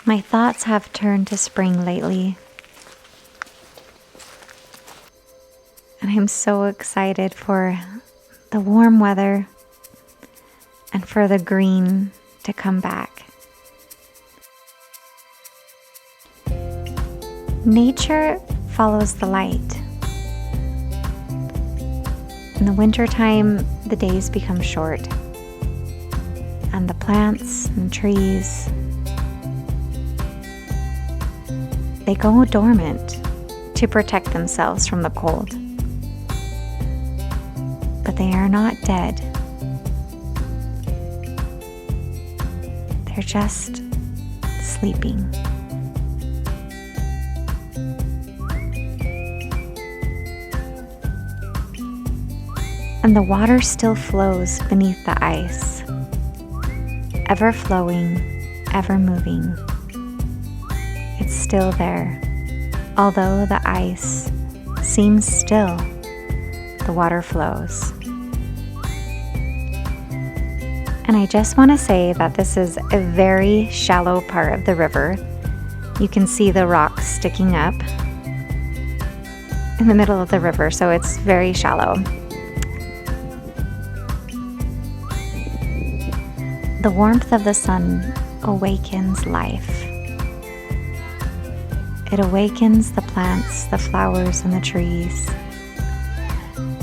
My thoughts have turned to spring lately, and I'm so excited for the warm weather and for the green to come back. Nature follows the light. In the wintertime, the days become short, and the plants and trees, they go dormant to protect themselves from the cold. But they are not dead. They're just sleeping. And the water still flows beneath the ice, ever flowing, ever moving. It's still there. Although the ice seems still, the water flows. And I just want to say that this is a very shallow part of the river. You can see the rocks sticking up in the middle of the river, so it's very shallow. The warmth of the sun awakens life. It awakens the plants, the flowers, and the trees.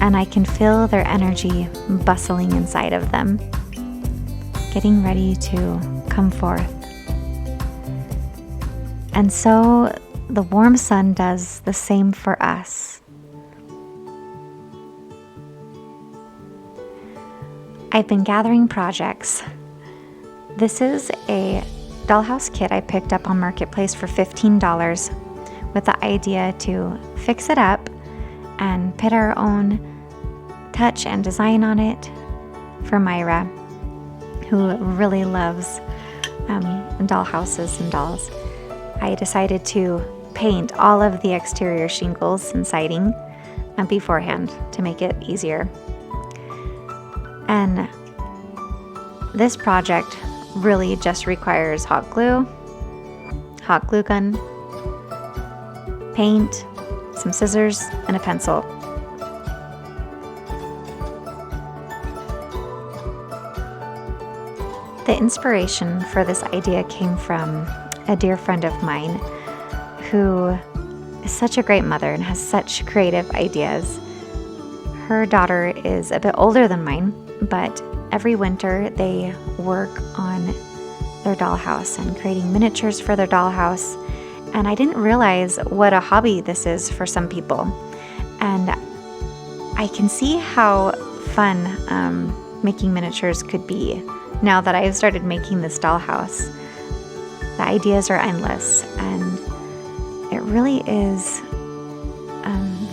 And I can feel their energy bustling inside of them, getting ready to come forth. And so the warm sun does the same for us. I've been gathering projects. This is a dollhouse kit I picked up on Marketplace for $15 with the idea to fix it up and put our own touch and design on it for Myra, who really loves dollhouses and dolls. I decided to paint all of the exterior shingles and siding beforehand to make it easier. And this project really just requires hot glue gun, paint, some scissors, and a pencil. The inspiration for this idea came from a dear friend of mine who is such a great mother and has such creative ideas. Her daughter is a bit older than mine, but every winter they work on their dollhouse and creating miniatures for their dollhouse. And I didn't realize what a hobby this is for some people. And I can see how fun making miniatures could be now that I've started making this dollhouse. The ideas are endless, and it really is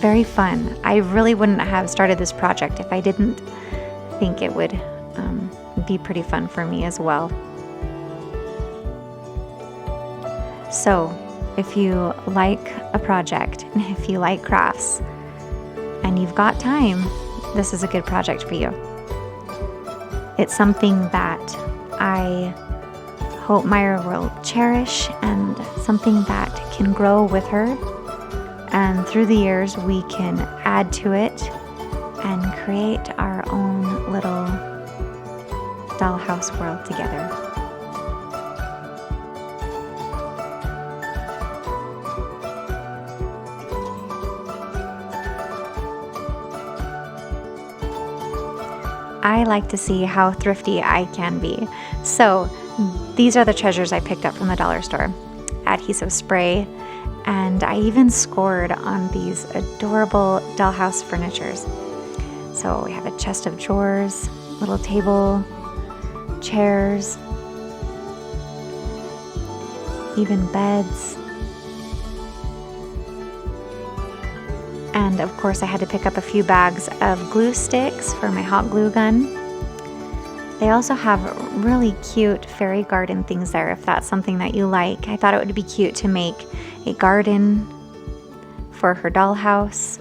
very fun. I really wouldn't have started this project if I didn't think it would be pretty fun for me as well. So, if you like a project, and if you like crafts, and you've got time, this is a good project for you. It's something that I hope Myra will cherish, and something that can grow with her. And through the years, we can add to it and create our own little dollhouse world together. I like to see how thrifty I can be. So these are the treasures I picked up from the dollar store. Adhesive spray, and I even scored on these adorable dollhouse furnitures. So we have a chest of drawers, little table, chairs, even beds. And of course I had to pick up a few bags of glue sticks for my hot glue gun. They also have really cute fairy garden things there if that's something that you like. I thought it would be cute to make a garden for her dollhouse.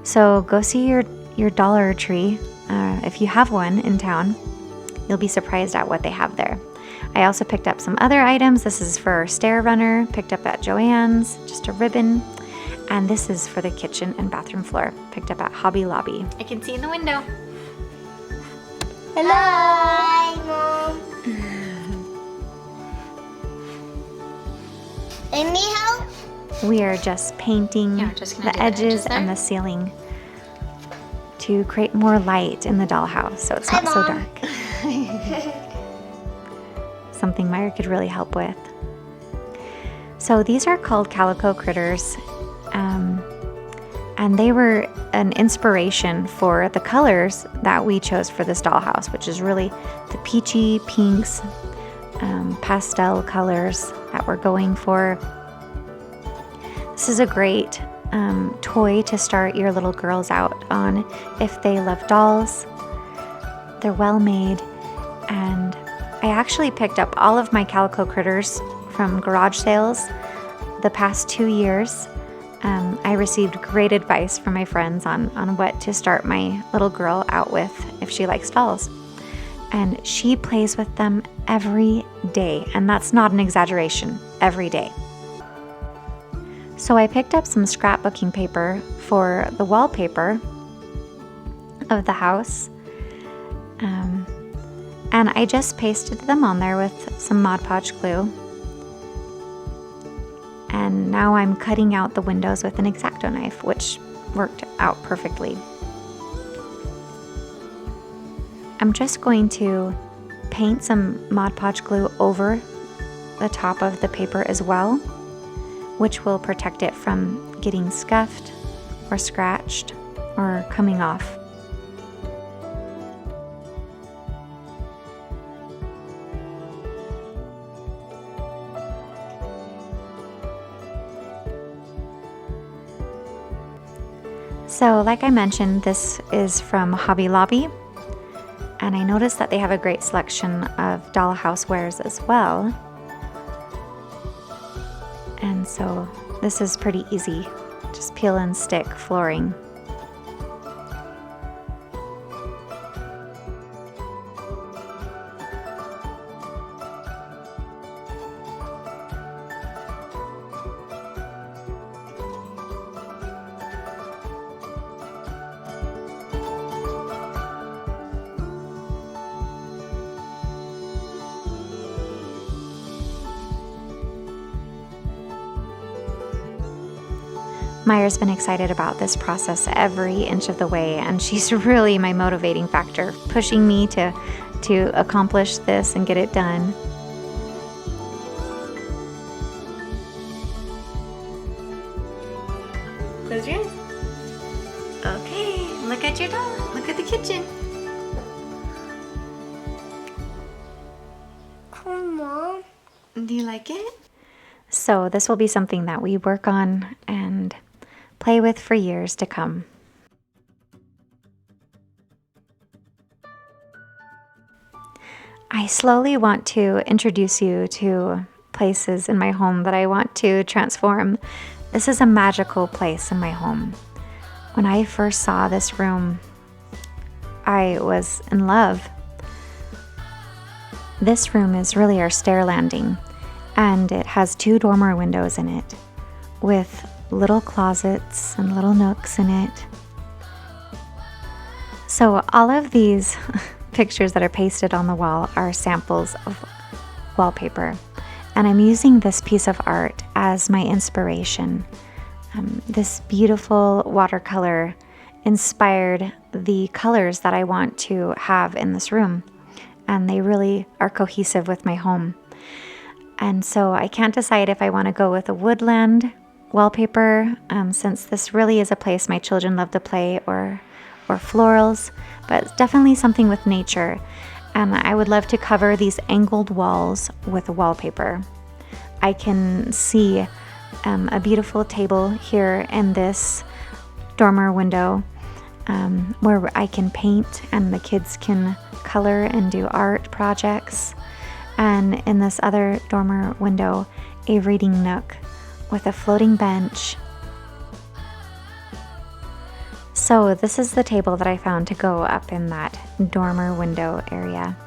So go see your Dollar Tree if you have one in town. You'll be surprised at what they have there. I also picked up some other items. This is for stair runner, picked up at Joann's, just a ribbon. And this is for the kitchen and bathroom floor, picked up at Hobby Lobby. I can see in the window. Hello! Hi, Mom. Any help? We are just painting the edges and the ceiling to create more light in the dollhouse so it's not so dark. Something Myra could really help with. So these are called calico critters, and they were an inspiration for the colors that we chose for this dollhouse, which is really the peachy pinks, pastel colors that we're going for. This is a great toy to start your little girls out on if they love dolls. They're well made, and I actually picked up all of my calico critters from garage sales the past 2 years. I received great advice from my friends on what to start my little girl out with if she likes dolls. And she plays with them every day, and that's not an exaggeration, every day. So I picked up some scrapbooking paper for the wallpaper of the house, and I just pasted them on there with some Mod Podge glue. And now I'm cutting out the windows with an x-acto knife, which worked out perfectly. I'm just going to paint some Mod Podge glue over the top of the paper as well, which will protect it from getting scuffed or scratched or coming off. So like I mentioned, this is from Hobby Lobby, and I noticed that they have a great selection of dollhouse wares as well. And so this is pretty easy, just peel and stick flooring. Myra's been excited about this process every inch of the way, and she's really my motivating factor, pushing me to accomplish this and get it done. Close your eyes. Okay, look at your doll. Look at the kitchen. Come on. Do you like it? So this will be something that we work on and play with for years to come. I slowly want to introduce you to places in my home that I want to transform. This is a magical place in my home. When I first saw this room, I was in love. This room is really our stair landing, and it has 2 dormer windows in it with little closets and little nooks in it. So all of these pictures that are pasted on the wall are samples of wallpaper, and I'm using this piece of art as my inspiration. This beautiful watercolor inspired the colors that I want to have in this room, and they really are cohesive with my home. And so I can't decide if I want to go with a woodland wallpaper, since this really is a place my children love to play, or florals, but it's definitely something with nature. And I would love to cover these angled walls with wallpaper. I can see a beautiful table here in this dormer window, where I can paint and the kids can color and do art projects. And in this other dormer window, a reading nook with a floating bench. So this is the table that I found to go up in that dormer window area.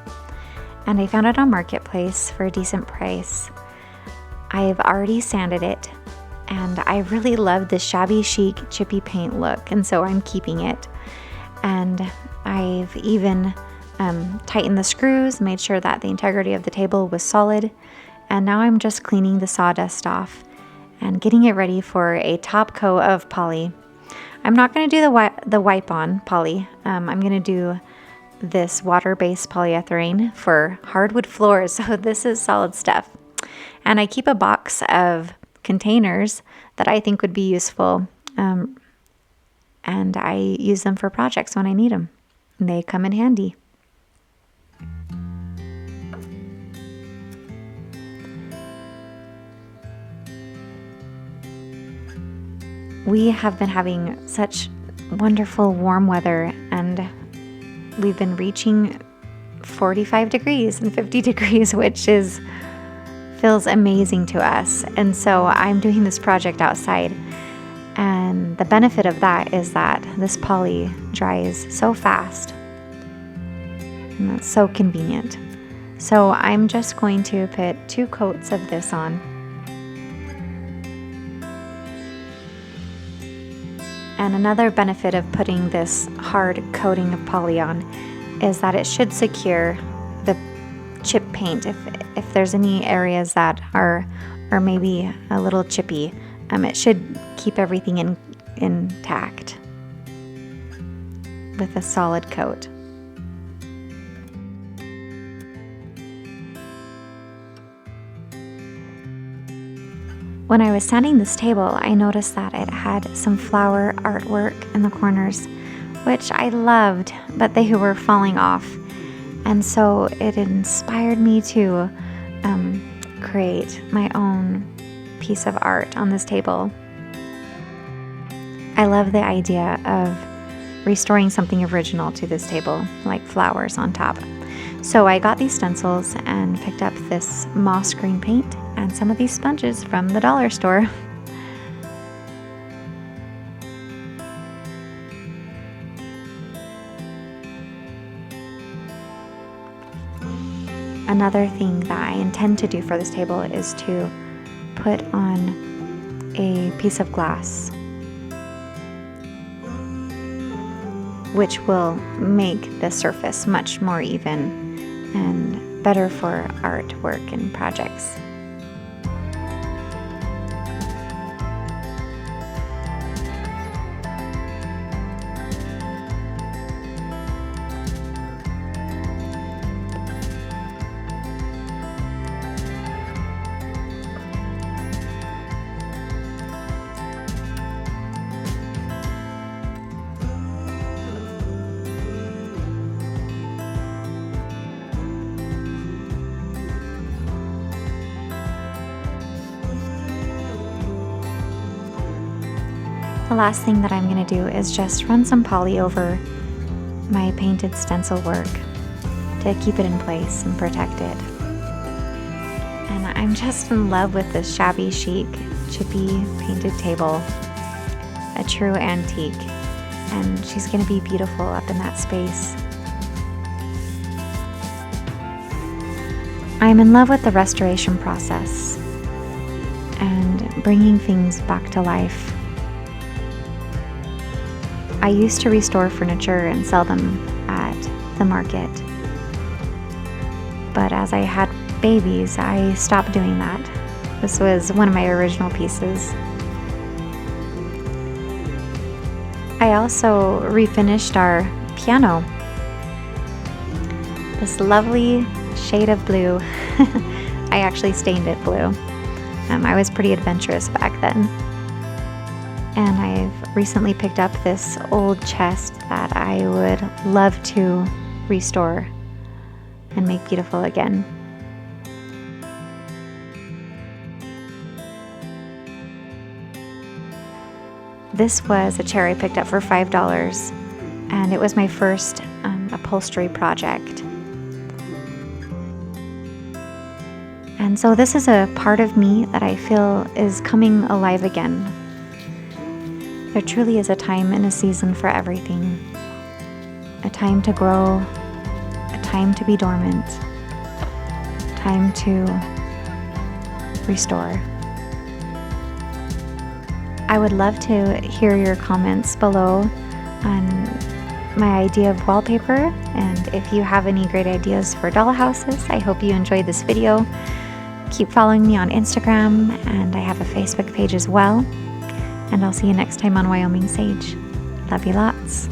and I found it on Marketplace for a decent price. I've already sanded it, and I really love the shabby chic chippy paint look, and so I'm keeping it. And I've even tightened the screws, made sure that the integrity of the table was solid, and now I'm just cleaning the sawdust off and getting it ready for a top coat of poly. I'm not going to do the wipe-on poly. I'm going to do this water-based polyethylene for hardwood floors, so this is solid stuff. And I keep a box of containers that I think would be useful, and I use them for projects when I need them. They come in handy. We have been having such wonderful warm weather, and we've been reaching 45 degrees and 50 degrees, which feels amazing to us. And so I'm doing this project outside, and the benefit of that is that this poly dries so fast, and that's so convenient. So I'm just going to put 2 coats of this on. And another benefit of putting this hard coating of poly on is that it should secure the chip paint if there's any areas that are maybe a little chippy. It should keep everything intact with a solid coat. When I was sanding this table, I noticed that it had some flower artwork in the corners, which I loved, but they were falling off. And so it inspired me to create my own piece of art on this table. I love the idea of restoring something original to this table, like flowers on top. So I got these stencils and picked up this moss green paint and some of these sponges from the dollar store. Another thing that I intend to do for this table is to put on a piece of glass, which will make the surface much more even and better for artwork and projects. The last thing that I'm going to do is just run some poly over my painted stencil work to keep it in place and protect it. And I'm just in love with this shabby chic, chippy painted table, a true antique, and she's going to be beautiful up in that space. I'm in love with the restoration process and bringing things back to life. I used to restore furniture and sell them at the market, but as I had babies, I stopped doing that. This was one of my original pieces. I also refinished our piano. This lovely shade of blue. I actually stained it blue. I was pretty adventurous back then. And I've recently picked up this old chest that I would love to restore and make beautiful again. This was a chair I picked up for $5, and it was my first upholstery project. And so this is a part of me that I feel is coming alive again. There truly is a time and a season for everything. A time to grow, a time to be dormant, time to restore. I would love to hear your comments below on my idea of wallpaper, and if you have any great ideas for dollhouses. I hope you enjoyed this video. Keep following me on Instagram, and I have a Facebook page as well. And I'll see you next time on Wyoming Sage. Love you lots.